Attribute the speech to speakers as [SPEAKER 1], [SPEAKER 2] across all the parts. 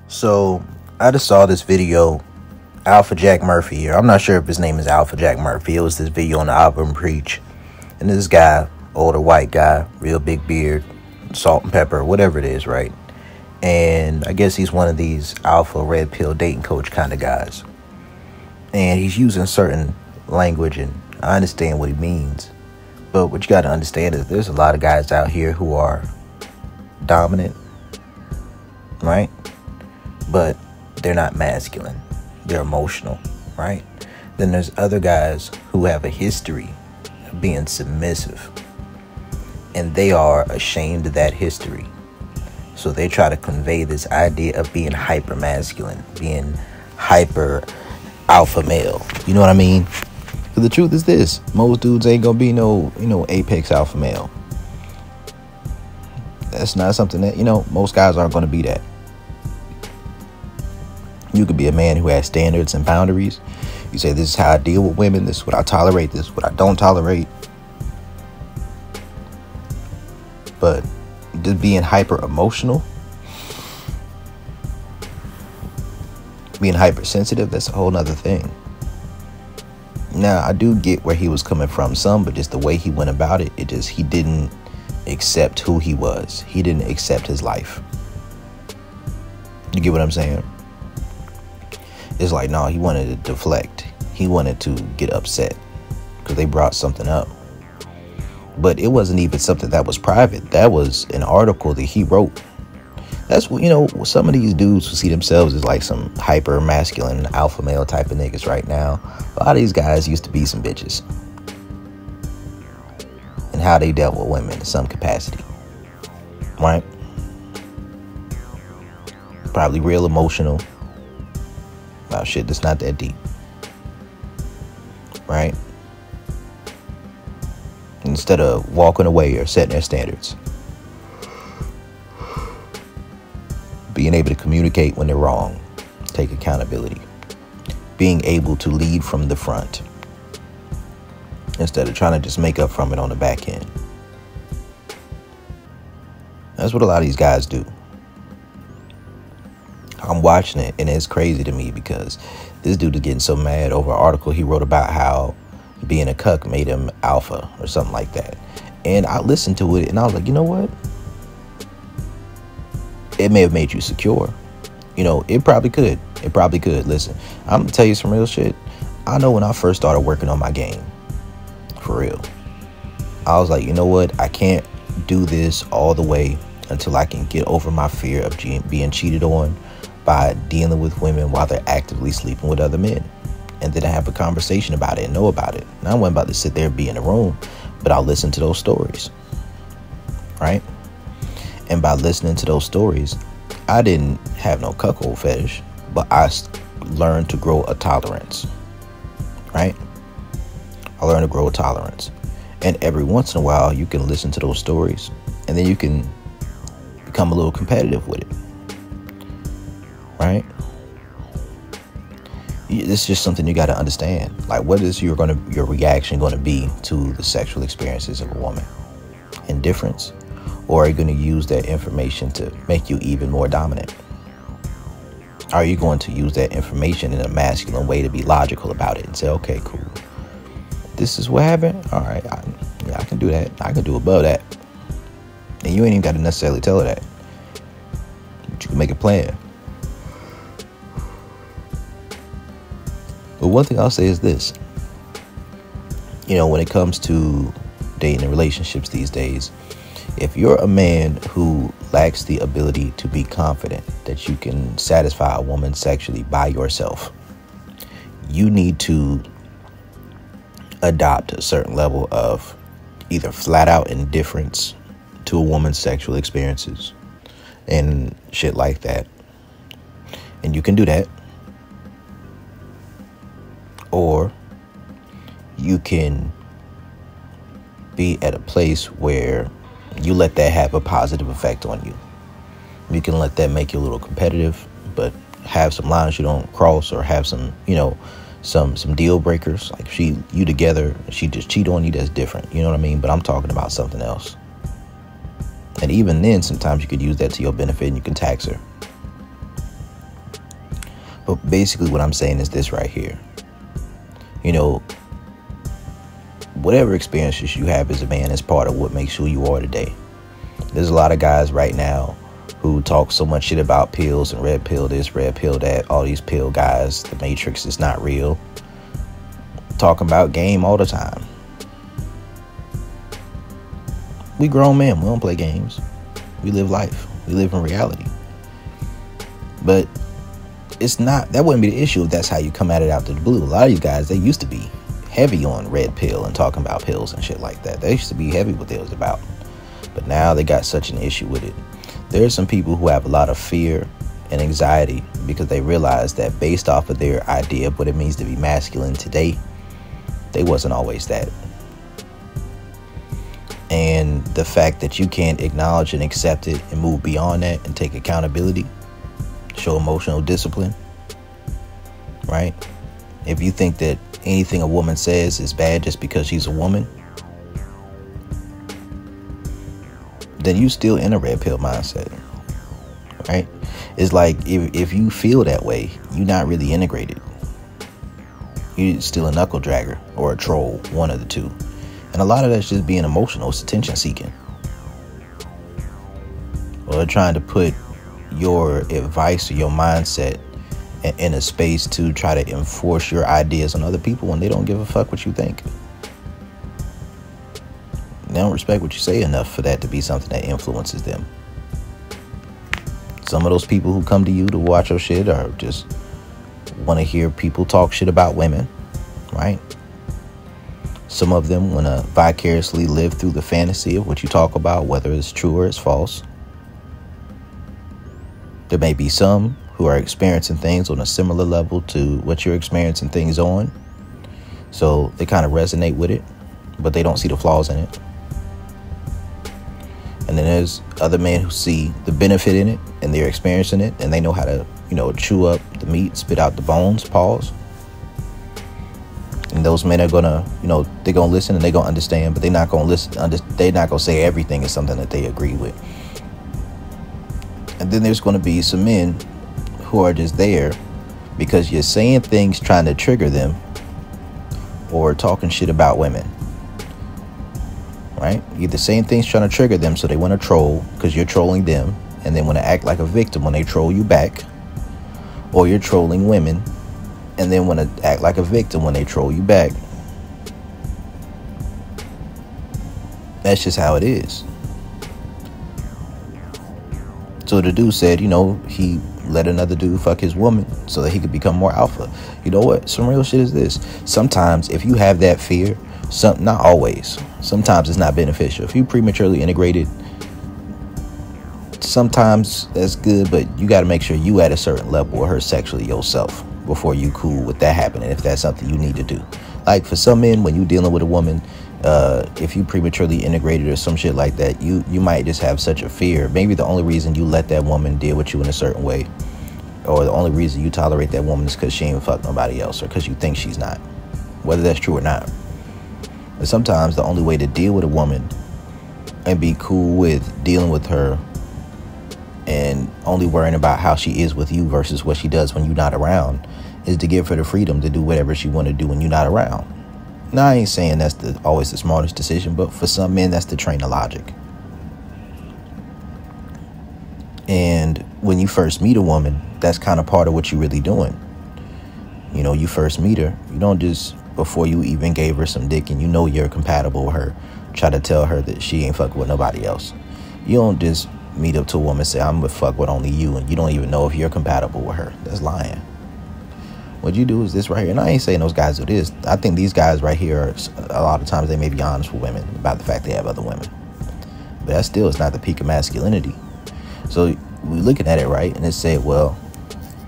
[SPEAKER 1] So I just saw this video, Alpha Jack Murphy here. I'm not sure if his name is Alpha Jack Murphy. It was this video on the album Preach. And this guy, older white guy, real big beard, salt and pepper, whatever it is, right? And I guess he's one of these alpha red pill dating coach kind of guys. And he's using certain language, and I understand what he means. But what you got to understand is there's a lot of guys out here who are dominant, right? But they're not masculine. They're emotional, right? Then there's other guys who have a history of being submissive, and they are ashamed of that history. So they try to convey this idea of being hyper masculine, being hyper alpha male. You know what I mean? Because the truth is this: most dudes ain't gonna be no, apex alpha male. That's not something that, most guys aren't gonna be that. You could be a man who has standards and boundaries. You say, this is how I deal with women. This is what I tolerate. This is what I don't tolerate. But just being hyper emotional, being hypersensitive, that's a whole nother thing. Now, I do get where he was coming from some, but just the way he went about it, he didn't accept who he was. He didn't accept his life. You get what I'm saying? It's like, no, he wanted to deflect. He wanted to get upset because they brought something up. But it wasn't even something that was private. That was an article that he wrote. That's what, some of these dudes who see themselves as like some hyper masculine alpha male type of niggas right now. A lot of these guys used to be some bitches. And how they dealt with women in some capacity. Right? Probably real emotional about shit that's not that deep. Right? Instead of walking away or setting their standards. Being able to communicate when they're wrong. Take accountability. Being able to lead from the front. Instead of trying to just make up from it on the back end. That's what a lot of these guys do. I'm watching it and it's crazy to me because this dude is getting so mad over an article he wrote about how being a cuck made him alpha or something like that. And I listened to it and I was like, you know what? It may have made you secure. It probably could. It probably could. Listen, I'm going to tell you some real shit. I know when I first started working on my game, for real, I was like, you know what? I can't do this all the way until I can get over my fear of being cheated on by dealing with women while they're actively sleeping with other men. And then I have a conversation about it and know about it. And I wasn't about to sit there and be in the room, but I'll listen to those stories. Right? And by listening to those stories, I didn't have no cuckold fetish, but I learned to grow a tolerance. Right? I learned to grow a tolerance. And every once in a while, you can listen to those stories, and then you can become a little competitive with it. Right? This is just something you got to understand. Like, what is your reaction going to be to the sexual experiences of a woman? Indifference? Or are you going to use that information to make you even more dominant? Are you going to use that information in a masculine way to be logical about it and say, okay, cool, this is what happened? All right, I can do that. I can do above that. And you ain't even got to necessarily tell her that. But you can make a plan. But one thing I'll say is this. When it comes to dating and relationships these days, if you're a man who lacks the ability to be confident that you can satisfy a woman sexually by yourself, you need to adopt a certain level of either flat out indifference to a woman's sexual experiences and shit like that. And you can do that. Or you can be at a place where you let that have a positive effect on you. You can let that make you a little competitive, but have some lines you don't cross, or have some, some deal breakers. Like you together, she just cheat on you, that's different. You know what I mean? But I'm talking about something else. And even then, sometimes you could use that to your benefit and you can tax her. But basically what I'm saying is this right here. You know, whatever experiences you have as a man is part of what makes who you are today. There's a lot of guys right now who talk so much shit about pills and red pill this, red pill that, all these pill guys, the Matrix is not real. Talking about game all the time. We grown men, we don't play games. We live life. We live in reality. But it's not, that wouldn't be the issue if that's how you come at it out to the blue. A lot of these guys, they used to be heavy on red pill and talking about pills and shit like that. They used to be heavy what they was about. But now they got such an issue with it. There are some people who have a lot of fear and anxiety because they realize that based off of their idea of what it means to be masculine today, they wasn't always that. And the fact that you can't acknowledge and accept it and move beyond that and take accountability, show emotional discipline, right? If you think that anything a woman says is bad just because she's a woman, then you still in a red pill mindset, right? It's like if you feel that way, you're not really integrated. You're still a knuckle dragger or a troll, one of the two. And a lot of that's just being emotional. It's attention seeking. Or trying to put your advice or your mindset in a space to try to enforce your ideas on other people when they don't give a fuck what you think. They don't respect what you say enough for that to be something that influences them. Some of those people who come to you to watch your shit or just want to hear people talk shit about women, right? Some of them want to vicariously live through the fantasy of what you talk about, whether it's true or it's false. There may be some who are experiencing things on a similar level to what you're experiencing things on. So they kind of resonate with it, but they don't see the flaws in it. And then there's other men who see the benefit in it and they're experiencing it and they know how to, chew up the meat, spit out the bones, pause. And those men are gonna, they're gonna listen and they're gonna understand, but they're not gonna listen. They're not gonna say everything is something that they agree with. And then there's gonna be some men who are just there because you're saying things trying to trigger them or talking shit about women, right? Either saying things trying to trigger them so they want to troll because you're trolling them and they want to act like a victim when they troll you back, or you're trolling women and then want to act like a victim when they troll you back. That's just how it is. So the dude said, he let another dude fuck his woman so that he could become more alpha. You know what? Some real shit is this. Sometimes if you have that fear, not always, sometimes it's not beneficial. If you prematurely integrated, sometimes that's good, but you got to make sure you at a certain level with her sexually yourself before you cool with that happening, if that's something you need to do. Like for some men, when you dealing with a woman, if you prematurely integrated or some shit like that, you might just have such a fear. Maybe the only reason you let that woman deal with you in a certain way, or the only reason you tolerate that woman is because she ain't fuck nobody else, or because you think she's not, whether that's true or not. But sometimes the only way to deal with a woman and be cool with dealing with her and only worrying about how she is with you versus what she does when you're not around is to give her the freedom to do whatever she want to do when you're not around. Now, I ain't saying that's always the smartest decision, but for some men, that's the train of logic. And when you first meet a woman, that's kind of part of what you're really doing. You first meet her, you don't just, before you even gave her some dick and you're compatible with her, try to tell her that she ain't fucking with nobody else. You don't just meet up to a woman and say, I'm gonna fuck with only you, and you don't even know if you're compatible with her. That's lying. What you do is this right here. And I ain't saying those guys do this. I think these guys right here, a lot of times they may be honest with women about the fact they have other women. But that still is not the peak of masculinity. So we're looking at it, right? And it said, well,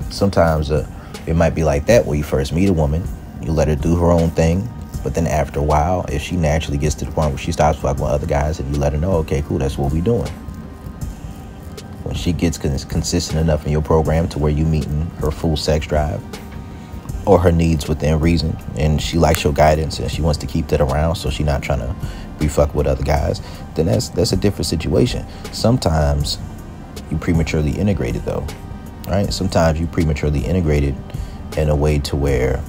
[SPEAKER 1] sometimes it might be like that where you first meet a woman, you let her do her own thing. But then after a while, if she naturally gets to the point where she stops fucking with other guys, and you let her know, okay, cool, that's what we doing. When she gets consistent enough in your program to where you meeting her full sex drive or her needs within reason, and she likes your guidance and she wants to keep that around so she's not trying to be fucked with other guys, then that's a different situation. Sometimes you prematurely integrated though, right? Sometimes you prematurely integrated in a way to where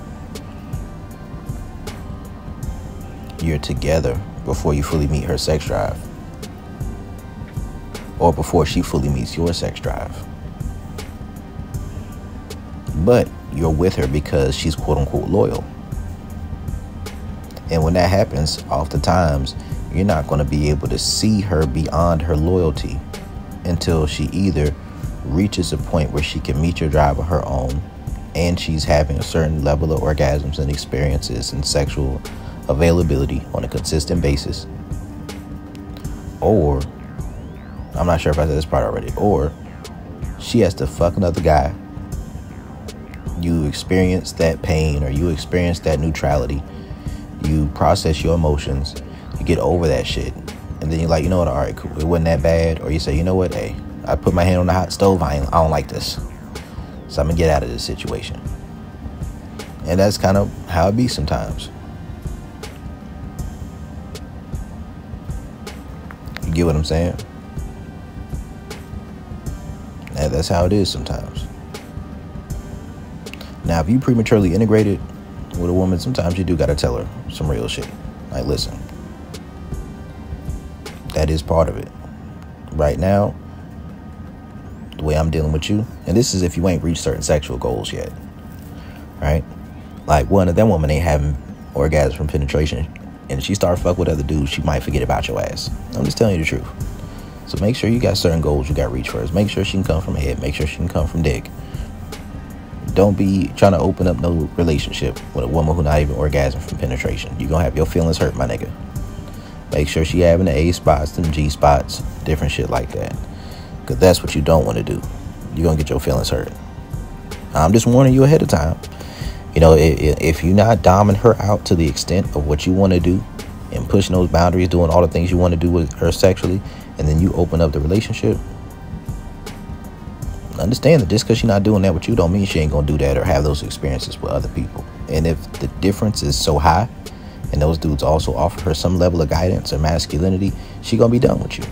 [SPEAKER 1] you're together before you fully meet her sex drive, or before she fully meets your sex drive. But you're with her because she's quote unquote loyal. And when that happens, oftentimes you're not going to be able to see her beyond her loyalty until she either reaches a point where she can meet your drive of her own, and she's having a certain level of orgasms and experiences and sexual availability on a consistent basis, or, I'm not sure if I said this part already, or she has to fuck another guy. You experience that pain, or you experience that neutrality. You process your emotions. You get over that shit. And then you're like, you know what? All right, cool. It wasn't that bad. Or you say, you know what? Hey, I put my hand on the hot stove. I don't like this. So I'm going to get out of this situation. And that's kind of how it be sometimes. You get what I'm saying? That's how it is sometimes. Now, if you prematurely integrated with a woman, sometimes you do got to tell her some real shit. Like, listen, that is part of it. Right now, the way I'm dealing with you, and this is if you ain't reached certain sexual goals yet, right? Like, that woman ain't having orgasms from penetration, and if she start fuck with other dudes, she might forget about your ass. I'm just telling you the truth. So make sure you got certain goals you got to reach first. Make sure she can come from head. Make sure she can come from dick. Don't be trying to open up no relationship with a woman who not even orgasm from penetration. You're going to have your feelings hurt, my nigga. Make sure she having the A spots, them G spots, different shit like that. Because that's what you don't want to do. You're going to get your feelings hurt. I'm just warning you ahead of time. You know, if you're not doming her out to the extent of what you want to do and pushing those boundaries, doing all the things you want to do with her sexually, and then you open up the relationship, understand that just because she's not doing that with you don't mean she ain't gonna do that or have those experiences with other people. And if the difference is so high and those dudes also offer her some level of guidance or masculinity, she gonna be done with you.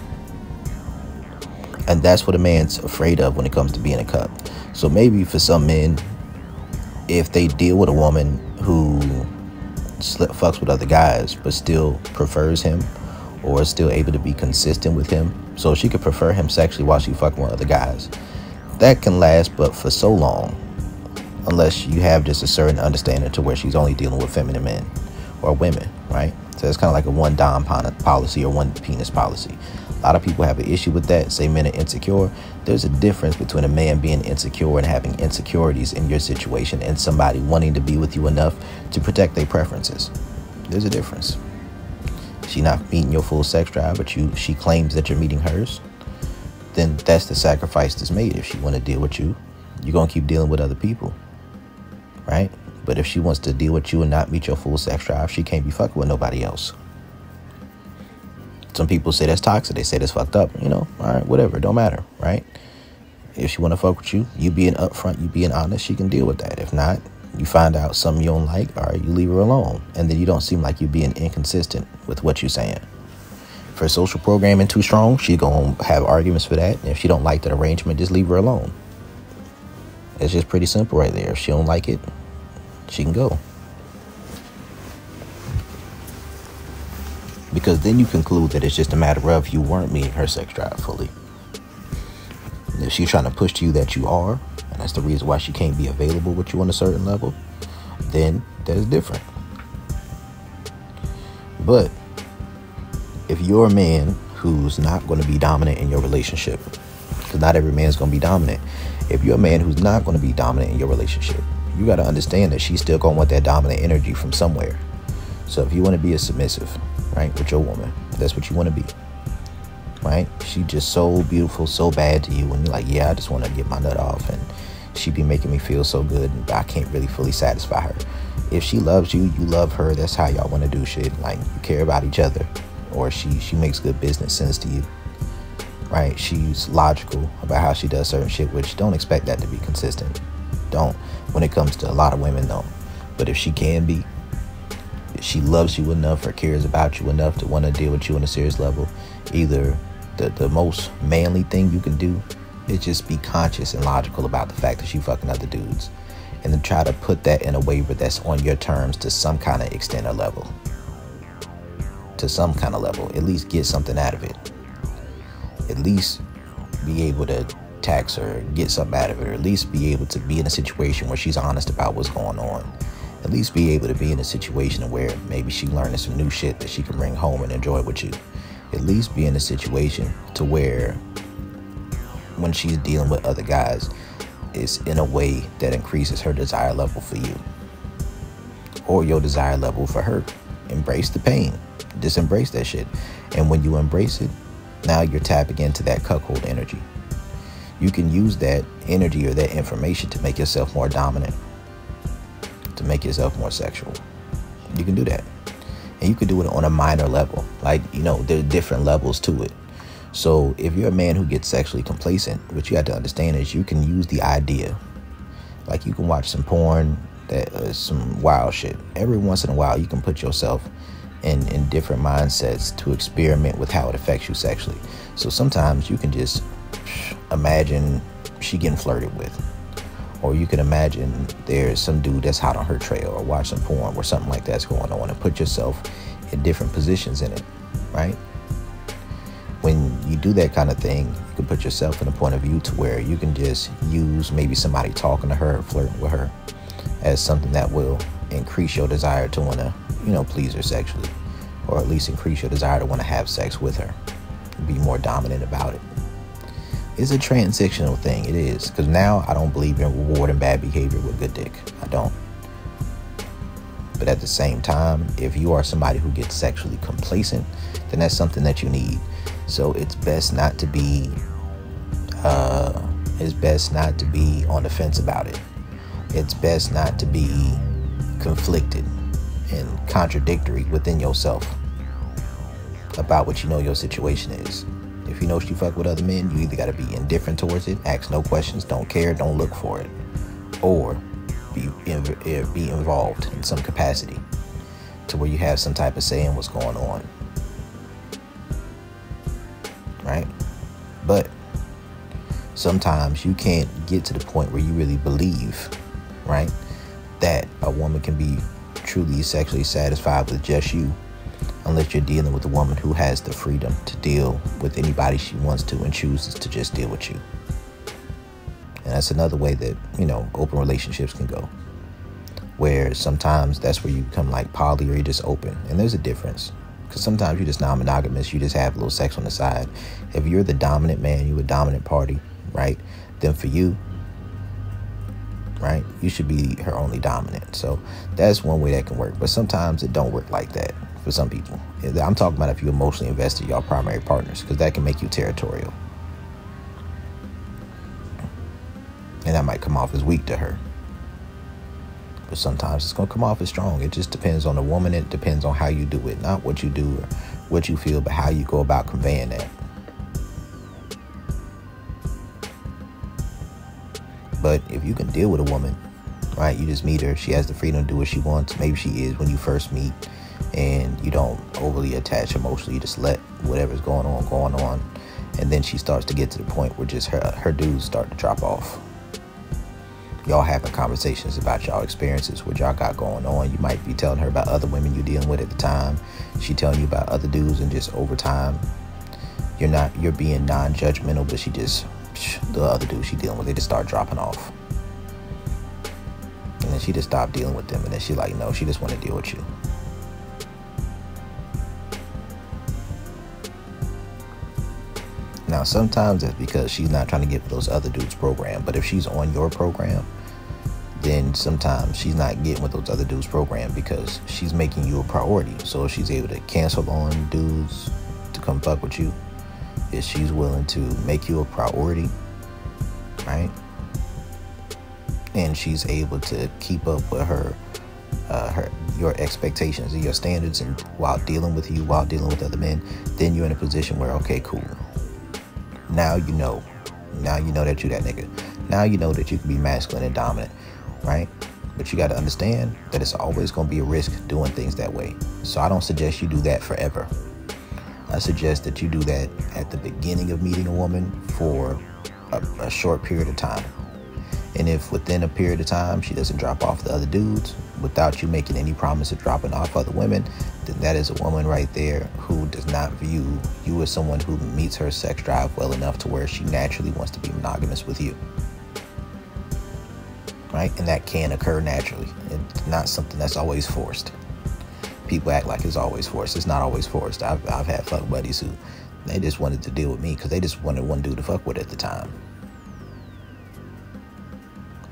[SPEAKER 1] And that's what a man's afraid of when it comes to being a cuck. So maybe for some men, if they deal with a woman who fucks with other guys but still prefers him, or is still able to be consistent with him, so she could prefer him sexually while she fucking with other guys, that can last but for so long, unless you have just a certain understanding to where she's only dealing with feminine men or women, right? So it's kind of like a one dom policy or one penis policy. A lot of people have an issue with that, say men are insecure. There's a difference between a man being insecure and having insecurities in your situation and somebody wanting to be with you enough to protect their preferences. There's a difference. She not meeting your full sex drive, but she claims that you're meeting hers. Then that's the sacrifice that's made. If she want to deal with you, you're going to keep dealing with other people, right? But if she wants to deal with you and not meet your full sex drive, she can't be fucking with nobody else. Some people say that's toxic. They say that's fucked up. You know, all right, whatever. It don't matter, right? If she want to fuck with you, you being upfront, you being honest, she can deal with that. If not, you find out something you don't like, all right, you leave her alone. And then you don't seem like you're being inconsistent with what you're saying. If her social programming too strong, she's going to have arguments for that. And if she don't like that arrangement, just leave her alone. It's just pretty simple right there. If she don't like it, she can go. Because then you conclude that it's just a matter of you weren't meeting her sex drive fully. And if she's trying to push to you that you are, and that's the reason why she can't be available with you on a certain level, then that is different. But if you're a man who's not going to be dominant in your relationship, because not every man's going to be dominant. If you're a man who's not going to be dominant in your relationship, you got to understand that she's still going to want that dominant energy from somewhere. So if you want to be a submissive, right, with your woman, that's what you want to be, right? She just so beautiful, so bad to you, and you're like, yeah, I just want to get my nut off, and she be making me feel so good, and I can't really fully satisfy her. If she loves you, you love her. That's how y'all want to do shit. Like, you care about each other, or she makes good business sense to you, right? She's logical about how she does certain shit, which don't expect that to be consistent. Don't. When it comes to a lot of women, don't. But if she can be, if she loves you enough or cares about you enough to want to deal with you on a serious level, either the most manly thing you can do is just be conscious and logical about the fact that you fucking other dudes, and then try to put that in a waiver that's on your terms to some kind of extent or level. To some kind of level. At least get something out of it. At least be able to tax her, get something out of it, or at least be able to be in a situation where she's honest about what's going on. At least be able to be in a situation where maybe she's learning some new shit that she can bring home and enjoy with you. At least be in a situation to where when she's dealing with other guys, it's in a way that increases her desire level for you, or your desire level for her. Embrace the pain. Just embrace that shit. And when you embrace it, now you're tapping into that cuckold energy. You can use that energy or that information to make yourself more dominant, to make yourself more sexual. You can do that. And you can do it on a minor level. Like, you know, there are different levels to it. So if you're a man who gets sexually complacent, what you have to understand is you can use the idea. Like, you can watch some porn, some wild shit. Every once in a while, you can put yourself in different mindsets to experiment with how it affects you sexually. So sometimes you can just imagine she getting flirted with. Or you can imagine there's some dude that's hot on her trail, or watch some porn where something like that's going on, and put yourself in different positions in it, right? When you do that kind of thing, you can put yourself in a point of view to where you can just use maybe somebody talking to her, flirting with her, as something that will increase your desire to want to, you know, please her sexually, or at least increase your desire to want to have sex with her, be more dominant about it. It's a transitional thing. It is. Because now I don't believe in rewarding bad behavior with good dick. I don't. But at the same time, if you are somebody who gets sexually complacent, then that's something that you need. So it's best not to be on the fence about it. It's best not to be conflicted and contradictory within yourself about what you know your situation is. If you know she fuck with other men, you either got to be indifferent towards it, ask no questions, don't care, don't look for it, or be involved in some capacity to where you have some type of say in what's going on, right? But sometimes you can't get to the point where you really believe, right, that a woman can be truly sexually satisfied with just you, unless you're dealing with a woman who has the freedom to deal with anybody she wants to and chooses to just deal with you. And that's another way that, you know, open relationships can go, where sometimes that's where you become like poly, or you're just open. And there's a difference, because sometimes you're just non-monogamous, you just have a little sex on the side. If you're the dominant man, you're a dominant party, right, then for you, right, you should be her only dominant. So that's one way that can work. But sometimes it don't work like that for some people. I'm talking about if you emotionally invested y'all primary partners, because that can make you territorial, and that might come off as weak to her. But sometimes it's going to come off as strong. It just depends on the woman. It depends on how you do it, not what you do or what you feel, but how you go about conveying that. But if you can deal with a woman, right, you just meet her, she has the freedom to do what she wants. Maybe she is when you first meet, and you don't overly attach emotionally, you just let whatever's going on, and then she starts to get to the point where just her dudes start to drop off. Y'all having conversations about y'all experiences, what y'all got going on. You might be telling her about other women you're dealing with at the time, she telling you about other dudes, and just over time you're being non-judgmental, but she just, the other dudes she dealing with, they just start dropping off, and then she just stopped dealing with them, and then she like, no, she just want to deal with you. Now, sometimes it's because she's not trying to get with those other dudes' program. But if she's on your program, then sometimes she's not getting with those other dudes' program because she's making you a priority. So if she's able to cancel on dudes to come fuck with you, if she's willing to make you a priority, right? And she's able to keep up with your expectations and your standards, and while dealing with you, while dealing with other men, then you're in a position where, okay, cool. Now you know that you that nigga. Now you know that you can be masculine and dominant, right? But you got to understand that it's always going to be a risk doing things that way. So I don't suggest you do that forever. I suggest that you do that at the beginning of meeting a woman for a short period of time. And if within a period of time she doesn't drop off the other dudes without you making any promise of dropping off other women, then that is a woman right there who does not view you as someone who meets her sex drive well enough to where she naturally wants to be monogamous with you. Right? And that can occur naturally. It's not something that's always forced. People act like it's always forced. It's not always forced. I've had fuck buddies who they just wanted to deal with me because they just wanted one dude to fuck with at the time.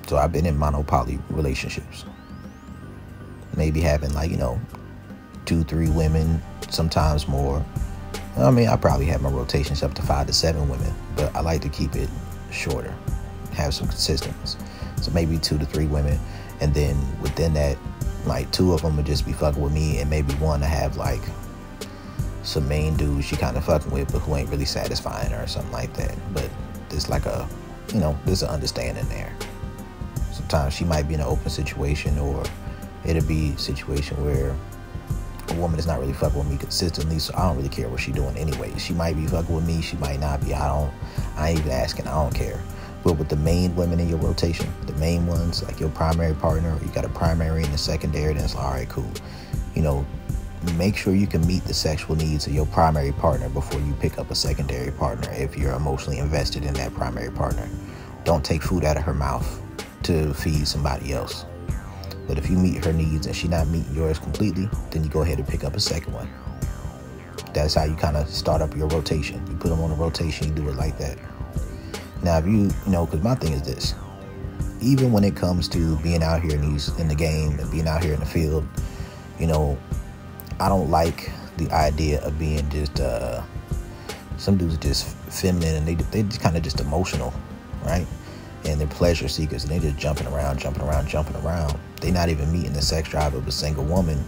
[SPEAKER 1] So I've been in mono-poly relationships. Maybe having 2-3 women, sometimes more. I mean, I probably have my rotations up to 5 to 7 women, but I like to keep it shorter, have some consistency. So maybe 2 to 3 women, and then within that, 2 of them would just be fucking with me, and maybe one to have some main dude she kind of fucking with, but who ain't really satisfying her or something like that. But there's there's an understanding there. Sometimes she might be in an open situation, or it'll be a situation where a woman is not really fucking with me consistently, so I don't really care what she's doing anyway. She might be fucking with me, she might not be. I ain't even asking, I don't care. But with the main women in your rotation, the main ones, like your primary partner, or you got a primary and a secondary, then it's all right, cool. Make sure you can meet the sexual needs of your primary partner before you pick up a secondary partner if you're emotionally invested in that primary partner. Don't take food out of her mouth to feed somebody else. But if you meet her needs and she not meeting yours completely, then you go ahead and pick up a second one. That's how you kind of start up your rotation. You put them on a rotation, you do it like that. Now, if because my thing is this. Even when it comes to being out here in the game and being out here in the field, I don't like the idea of being just, some dudes are just feminine and they just kind of just emotional, right? And they're pleasure seekers and they just jumping around. They're not even meeting the sex drive of a single woman,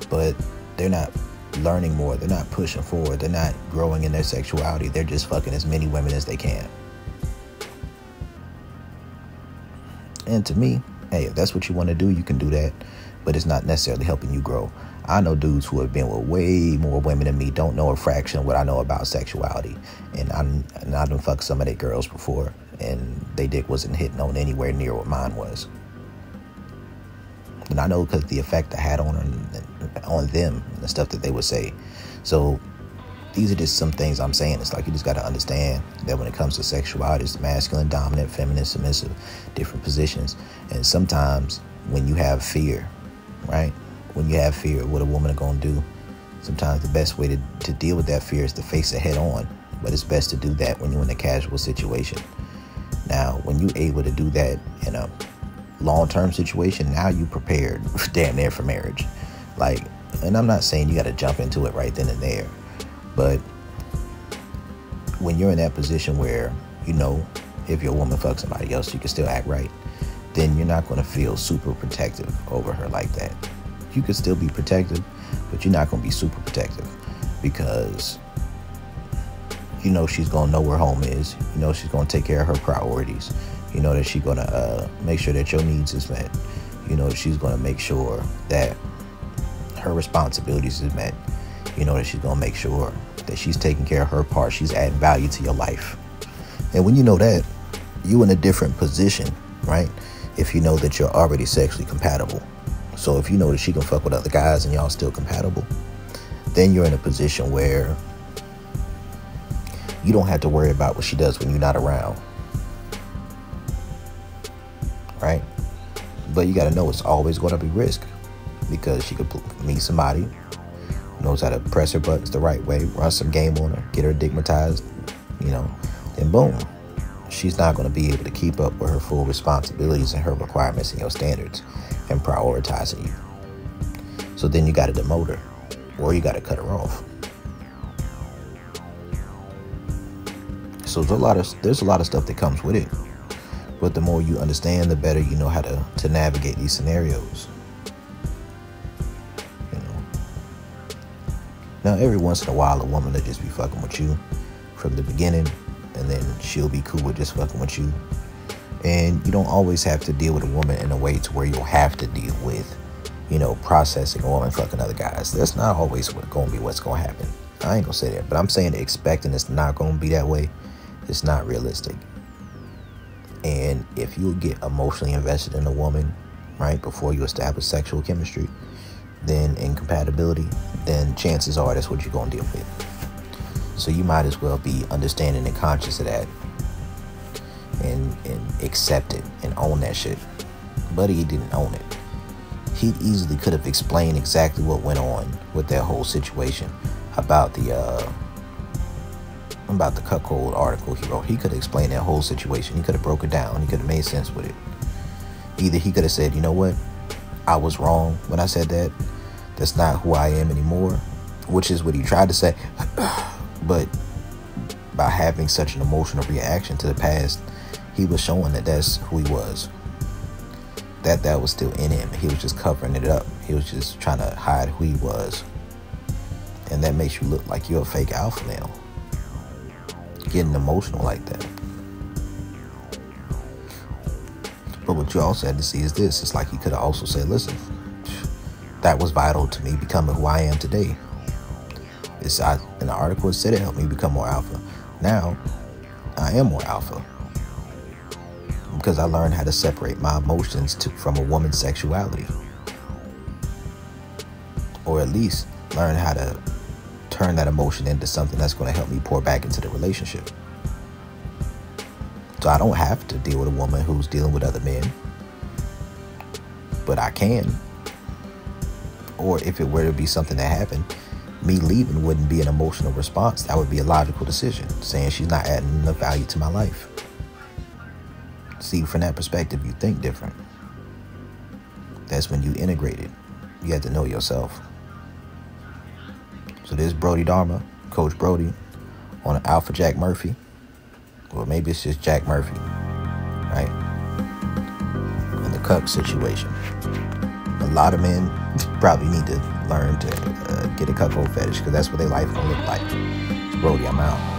[SPEAKER 1] but they're not learning more. They're not pushing forward. They're not growing in their sexuality. They're just fucking as many women as they can. And to me, hey, if that's what you want to do, you can do that, but it's not necessarily helping you grow. I know dudes who have been with way more women than me, don't know a fraction of what I know about sexuality. And I done fucked some of their girls before, and they dick wasn't hitting on anywhere near what mine was. And I know because the effect I had on them and the stuff that they would say. So these are just some things I'm saying. It's like you just got to understand that when it comes to sexuality, it's masculine, dominant, feminine, submissive, different positions. And sometimes when you have fear, right? When you have fear of what a woman is going to do, sometimes the best way to deal with that fear is to face it head on. But it's best to do that when you're in a casual situation. Now, when you're able to do that in a long-term situation, now you prepared damn near for marriage. And I'm not saying you got to jump into it right then and there. But when you're in that position where, if your woman fucks somebody else, you can still act right, then you're not going to feel super protective over her like that. You could still be protective, but you're not going to be super protective because she's going to know where home is. She's going to take care of her priorities. That she's going to make sure that your needs is met. She's going to make sure that her responsibilities is met. That she's going to make sure that she's taking care of her part. She's adding value to your life. And when you know that, you're in a different position, right? If you know that you're already sexually compatible. So if you know that she can fuck with other guys and y'all still compatible, then you're in a position where you don't have to worry about what she does when you're not around. Right? But you got to know it's always going to be risk because she could meet somebody who knows how to press her buttons the right way, run some game on her, get her digmatized, then boom. She's not going to be able to keep up with her full responsibilities and her requirements and your standards and prioritizing you. So then you got to demote her or you got to cut her off. So there's a lot of stuff that comes with it. But the more you understand, the better you know how to navigate these scenarios. Now, every once in a while, a woman will just be fucking with you from the beginning, and then she'll be cool with just fucking with you. And you don't always have to deal with a woman in a way to where you'll have to deal with, processing a woman fucking other guys. That's not always going to be what's going to happen. I ain't going to say that, but I'm saying that expecting it's not going to be that way. It's not realistic. And if you get emotionally invested in a woman, right, before you establish sexual chemistry, then incompatibility, then chances are that's what you're going to deal with. So you might as well be understanding and conscious of that, and accept it and own that shit. But he didn't own it. He easily could have explained exactly what went on with that whole situation about the Cuckold article he wrote. He could have explained that whole situation. He could have broke it down. He could have made sense with it. Either he could have said, you know what, I was wrong when I said that. That's not who I am anymore, which is what he tried to say. But by having such an emotional reaction to the past, he was showing that that's who he was. That was still in him. He was just covering it up. He was just trying to hide who he was. And that makes you look like you're a fake alpha male, getting emotional like that. But what you also had to see is this. It's like he could have also said, listen, that was vital to me becoming who I am today. In the article, it said it helped me become more alpha. Now, I am more alpha, because I learned how to separate my emotions from a woman's sexuality. Or at least learn how to turn that emotion into something that's going to help me pour back into the relationship. So I don't have to deal with a woman who's dealing with other men, but I can. Or if it were to be something that happened, me leaving wouldn't be an emotional response. That would be a logical decision, saying she's not adding enough value to my life. See, from that perspective, you think different. That's when you integrate it. You have to know yourself. So there's Brody Dharma, Coach Brody, on Alpha Jack Murphy. Or maybe it's just Jack Murphy, right? In the cuck situation. A lot of men probably need to learn to get a cuckold fetish, because that's what their life gonna look like. Brody, I'm out.